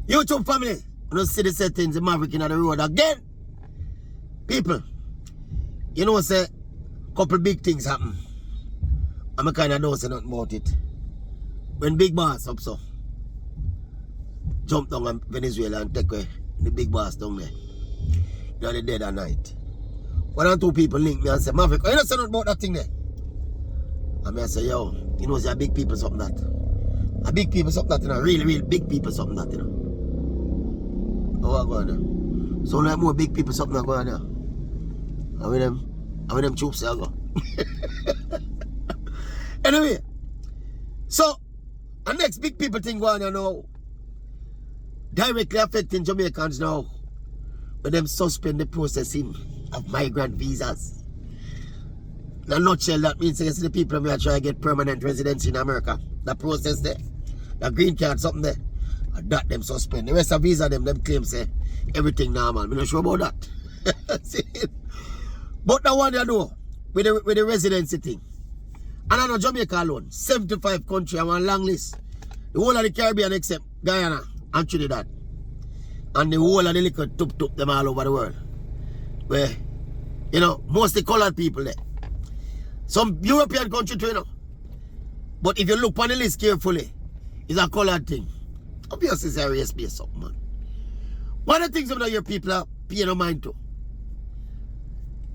YouTube family, you don't see the settings, the Maverick in the road again. People, you know, say, couple big things happen. I'm kind of don't say nothing about it. When Big Boss up so, jump down on Venezuela and take away the Big Boss down there. You know, the dead at night. One or two people link me and say, Maverick, you don't say nothing about that thing there. And I say, yo, you know, say big people something that. A big people something that, you know, real big people something that, you know. Oh, what going on? So like more big people something that going on. How with them troops there go. Anyway, so the next big people thing going on now, directly affecting Jamaicans now, when them suspend the processing of migrant visas. In a nutshell, that means you see the people who are trying to get permanent residency in America. The process there, the green card, something there, that them suspend. The rest of visa them claim say everything normal. I'm not sure about that. See? But the one you know, with the residency thing, and I know Jamaica alone, 75 countries on one long list. The whole of the Caribbean except Guyana and Trinidad. And the whole of the little tup them all over the world. Where, you know, mostly colored people there. Some European country too, you know. But if you look on the list carefully, it's a colored thing. Obviously it's a race-based something, man. One of the things that your people are paying no mind to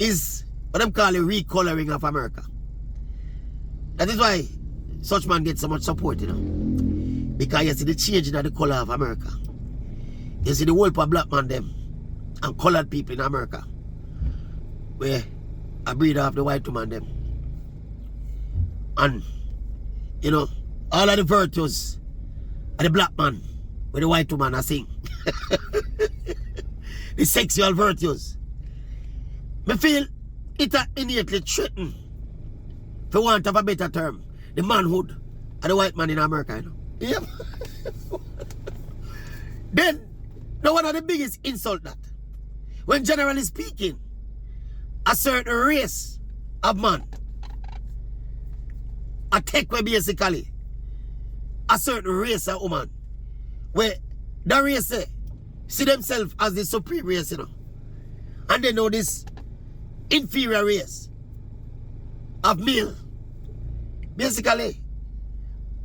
is what them call the recoloring of America. That is why such man gets so much support, you know. Because you see the changing of the color of America. You see the whole of black man them and colored people in America. Where a breeder of the white woman them. And, you know, all of the virtues of the black man with the white woman I sing. The sexual virtues. I feel it innately threatened, for want of a better term, the manhood of the white man in America, you know. Yep. Then, now one of the biggest insult that, when generally speaking, a certain race of man, a take away basically, a certain race of woman, where the race see themselves as the supreme race, you know. And they know this inferior race of male, basically,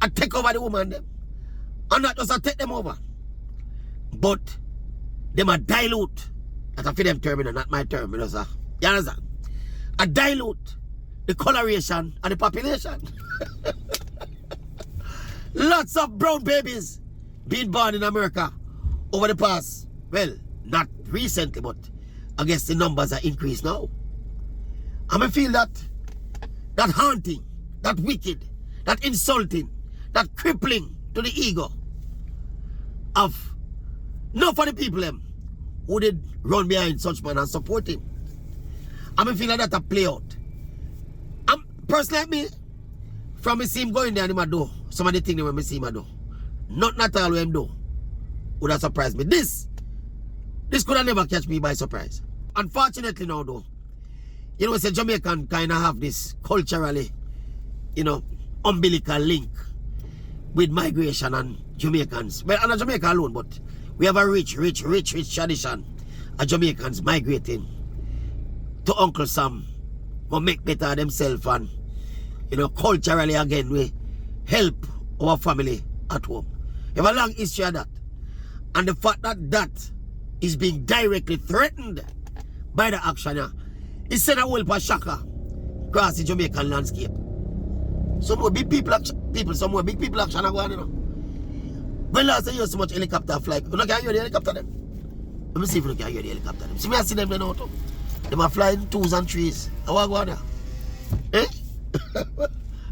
I take over the woman them. And not just I take them over, but them a dilute. That's a for them term, not my term, you know, sir. You understand? A dilute the coloration of the population. Lots of brown babies being born in America over the past, well, not recently, but I guess the numbers are increased now. And I feel that haunting, that wicked, that insulting, that crippling to the ego of not for the people them who did run behind such man and support him. And I feel like that a play out. Person like me, from me see him going there and him do some of the things when me see him do. Not all what him do would have surprised me. This could have never catch me by surprise. Unfortunately now though, you know, say Jamaican kind of have this culturally, you know, umbilical link with migration and Jamaicans. Well, and not Jamaica alone, but we have a rich tradition of Jamaicans migrating to Uncle Sam to make better themselves, and, you know, culturally again, we help our family at home. We have a long history of that. And the fact that that is being directly threatened by the action, it sent a whole shaka across the Jamaican landscape. Some more big people action are going, you know. When last time you hear so much helicopter flight, you don't can hear the helicopter them. Let me see if you can hear the helicopter them. See me I see them then out. Them are flying 2s and 3s. How are going there? Eh?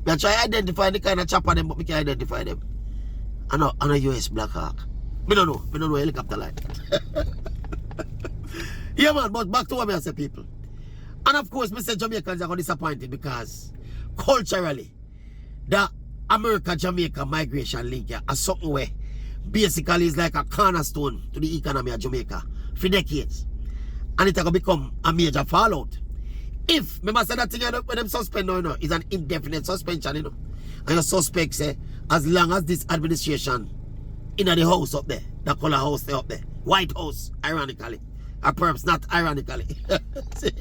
I try to identify the kind of chopper them, but we can identify them. I know US Black Hawk. I don't know helicopter line. Yeah man, but back to what I say, people. And of course, Mr. Jamaicans are going to disappointed because culturally, the America-Jamaica migration link here is something where basically is like a cornerstone to the economy of Jamaica for decades. And it's going to become a major fallout. If, remember say that thing when them suspend now, you know, is an indefinite suspension, you know. And your suspect say, as long as this administration in the house up there. The color house there up there. White House, ironically. Or perhaps not ironically. See?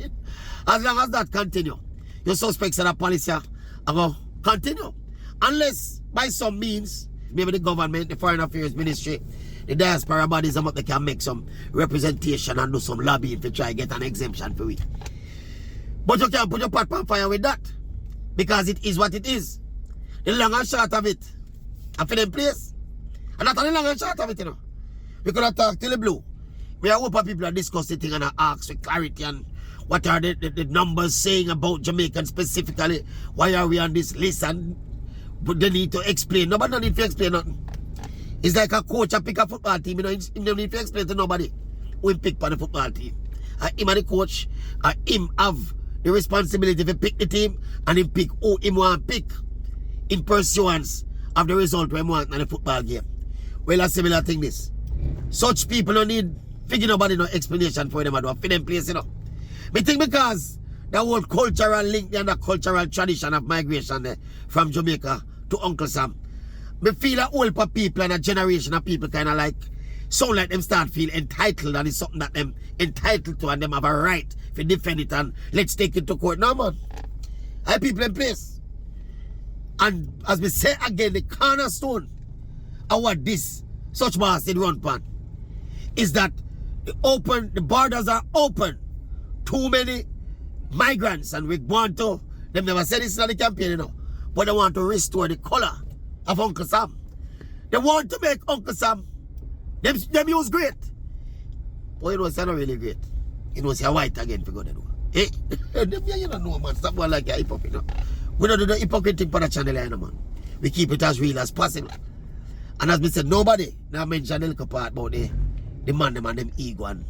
As long as that continue, your suspects of the police are going to continue. Unless, by some means, maybe the government, the Foreign Affairs Ministry, the diaspora bodies, they can make some representation and do some lobbying to try to get an exemption for it. But you can't put your pot on fire with that. Because it is what it is. The long and short of it. I feel in place. And that's the long and short of it, you know. We could have talked till the blue. We are open people are discussing things and ask for clarity and what are the numbers saying about Jamaicans specifically. Why are we on this list? And they need to explain. Nobody don't need to explain nothing. It's like a coach and pick a football team. You know, he don't need to explain to nobody who he pick for the football team. Him and the coach, him have the responsibility to pick the team and him pick who him want to pick in pursuance of the result we want in the football game. Well, a similar thing this. Such people don't need figure nobody no explanation for them. I do for them place, you know. Me think because the whole cultural link and the cultural tradition of migration there from Jamaica to Uncle Sam. Me feel a whole people and a generation of people kind of like sound like them start feel entitled and it's something that them entitled to and them have a right to defend it and let's take it to court. No man. I people in place. And as we say again, the cornerstone of what this such bastard run pan is that the borders are open. Too many migrants and we want to, them never said this in the campaign, you know, but they want to restore the color of Uncle Sam. They want to make Uncle Sam, them use great. But you know, it's not really great. You know, it's a white again for God to do. Eh? You don't know, man. Stop one like a hypocrite, you know. We don't do the hypocrite thing for the channel, you know, man. We keep it as real as possible. And as we said, nobody now mentioned a little part about the man, them and them ego. And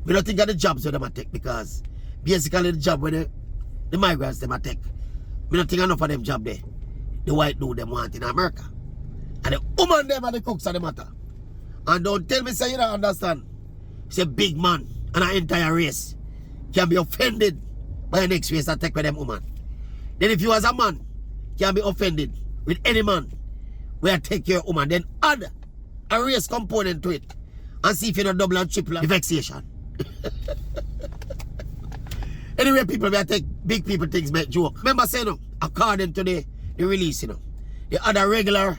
we don't think of the jobs that them take because basically the job where the migrants them take. We don't think enough of them job there. The white dude them want in America. And the woman them and the cooks are the matter. And don't tell me say you don't understand. It's a big man and an entire race can be offended by the next race that take with them woman. Then if you as a man can be offended with any man where take your woman, then add a race component to it and see if you don't double and triple the vexation. Anyway, people, we take big people things make joke. Remember saying, no, according to the release, you know, the other regular,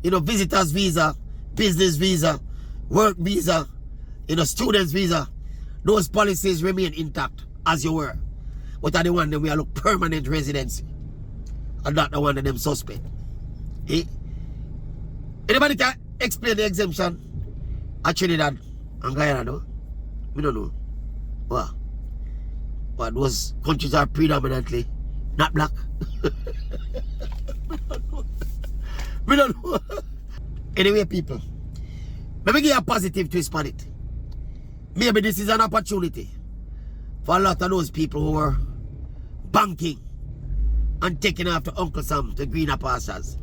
you know, visitors visa, business visa, work visa, you know, students visa, those policies remain intact as you were. But are the one that we are look permanent residency. And not the one of them suspect. Eh? Anybody can explain the exemption at Trinidad and Guyana, no? We don't know. What? But those countries are predominantly not black. We don't know. Anyway, people, let me give you a positive twist on it. Maybe this is an opportunity for a lot of those people who are banking and taking after Uncle Sam to greener pastures.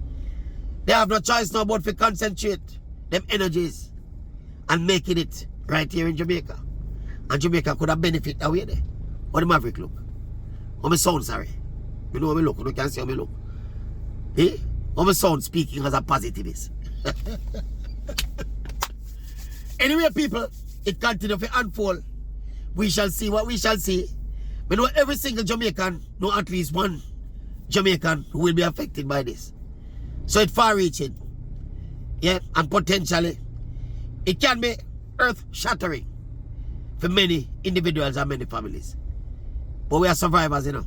They have no choice now but to concentrate them energies and making it right here in Jamaica. And Jamaica could have benefit away there. How the Maverick look? How my sound, sorry. You know how me look, you can't see how me look. Eh? How my sound speaking as a positivist. Anyway, people, it continues to unfold. We shall see what we shall see. We know every single Jamaican, know at least one Jamaican who will be affected by this. So it's far-reaching. Yeah, and potentially, it can be earth-shattering for many individuals and many families. But we are survivors, you know.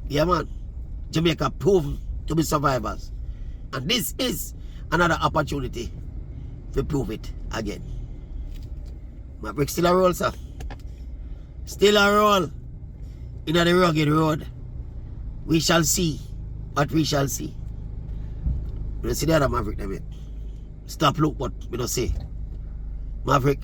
Yeah, man. Jamaica proven to be survivors. And this is another opportunity to prove it again. Maverick still a roll, sir. Still a roll in the rugged road. We shall see what we shall see. You see the other Maverick, them yet. Stop look what we don't say. Maverick.